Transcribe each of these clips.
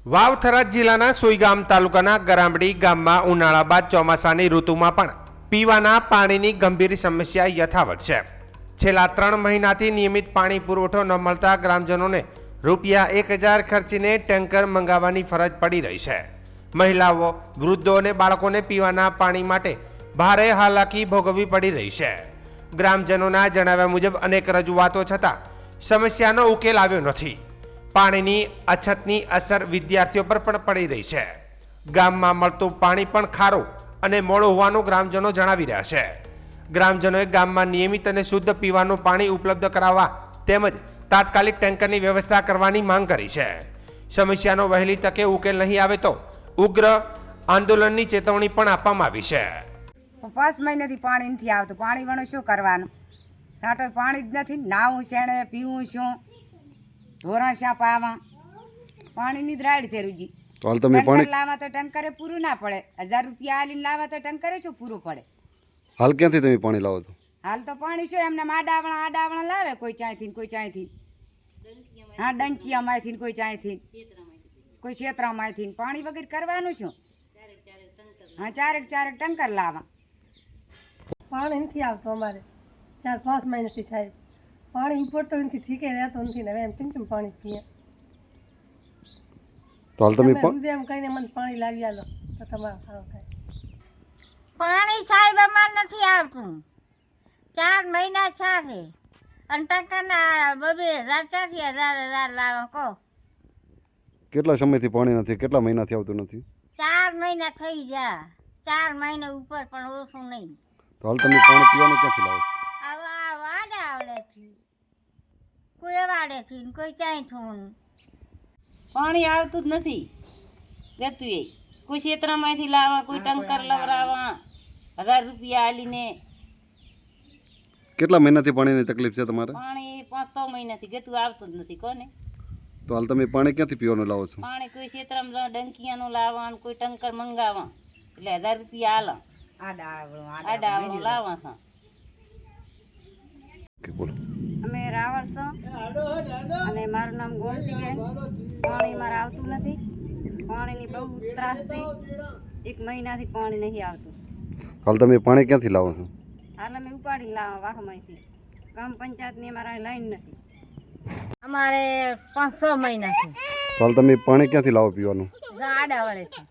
વાવ થરાદ જિલ્લાના સોઈગામ તાલુકાના ગરામડી ગામમાં ઉનાળા બાદ ચોમાસાની ઋતુમાં પણ પીવાના પાણીની ગંભીર સમસ્યા યથાવત છે। છેલ્લા 3 મહિનાથી નિયમિત પાણી પુરવઠો ન મળતા ગ્રામજનોને રૂપિયા 1000 ખર્ચીને ટેન્કર મંગાવવાની ફરજ પડી રહી છે। મહિલાઓ, વૃદ્ધો અને બાળકોને પીવાના પાણી માટે ભારે હાલાકી ભોગવવી પડી રહી છે। ગ્રામજનોના જણાવ્યા મુજબ અનેક રજૂઆતો છતાં સમસ્યાનો ઉકેલ આવ્યો નથી। પાણીની અછતની અસર વિદ્યાર્થીઓ પર પણ પડી રહી છે। ગામમાં મળતું પાણી પણ ખારું અને મોળું હોવાનું ગ્રામજનો જણાવી રહ્યા છે। ગ્રામજનોએ ગામમાં નિયમિત અને શુદ્ધ પીવાનું પાણી ઉપલબ્ધ કરાવવા તેમજ તાત્કાલિક ટેન્કરની વ્યવસ્થા કરવાની માંગ કરી છે। સમસ્યાનો વહેલી તકે ઉકેલ નહીં આવે તો ઉગ્ર આંદોલનની ચેતવણી પણ આપવામાં આવી છે। 5 મહિનાથી પાણી નથી આવતું। પાણી વણું શું કરવાનું? સાટો પાણી જ નથી। નાવું શેણે, પીવું શું, ઢોરણ શા પાવા, પાણીની જ રાડ થેરુજી। તો હાલ તમે પાણી લાવવા તો ટંકરે પૂરું ના પડે। 1000 રૂપિયા આલીને લાવવા તો ટંકરે શું પૂરું પડે? હાલ ક્યાંથી તમે પાણી લાવો છો? હાલ તો પાણી શું એમને આડાવણા લાવે, કોઈ ચાંયથી ને કોઈ ચાંયથી। હા, ડંકીયામાંથી કોઈ ચાંયથી, કોઈ ક્ષેત્રમાંથી। પાણી વગર કરવાનું શું? હા, ચારેક ટંકર લાવવા। પાણી નથી આવતું અમારે 4-5 મહિનાથી સાહેબ। પાણી ઉપડતો નથી, ઠીકે રહેતો નથી ને હવે એમ કેમ પાણી પીએ? તો હાલ તમે એમ કહીને મને પાણી લાવી આલો તો તમારે સારું થાય। પાણી સાહેબ અમારે નથી આવતું। 4 મહિના સાથે અને ટંકાના 2000 લાવો કહો। કેટલા સમયથી પાણી નથી? કેટલા મહિનાથી આવતું નથી? 4 મહિના થઈ ગયા। 4 મહિના ઉપર પણ ઓછું નહીં। તો હાલ તમે પાણી પીવાનું ક્યાંથી લાવો? આ વાડે આવડેથી, કોઈ વાડેથી ને કોઈ ચાંયથી। પાણી આવતું જ નથી ગતું એ। કોઈ ક્ષેત્રમાંથી લાવવા, કોઈ ટંકર લવરાવા, 1000 રૂપિયા આલીને। કેટલા મહિનાથી પાણીની તકલીફ છે તમારે? પાણી 5-6 મહિનાથી ગતું આવતું જ નથી કોને। તો હાલ તમે પાણી ક્યાંથી પીવાનું લાવો છો? પાણી કોઈ ક્ષેત્રમાં ડંકીયાનું લાવવા, કોઈ ટંકર મંગાવવા એટલે 1000 રૂપિયા આલા, આડાવણું લાવવા છે। કે બોલો। અમે રાવળ છો અને મારું નામ ગોમતીબેન। પાણી મારે આવતું નથી। પાણીની બહુ ત્રાસ છે। 1 મહિનાથી પાણી નહીં આવતું। હાલ તમે પાણી ક્યાંથી લાવો છો? હાલ અમે ઉપાડીને લાવવા વાહમાંથી। ગામ પંચાયતની અમારા લાઈન નથી। અમારે 5-6 મહિનાથી તો હાલ તમે પાણી ક્યાંથી લાવો પીવાનું? આડા વળેથી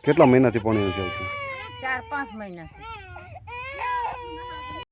કેટલા મહિનાથી પાણી નથી આવતું? 4-5 મહિનાથી।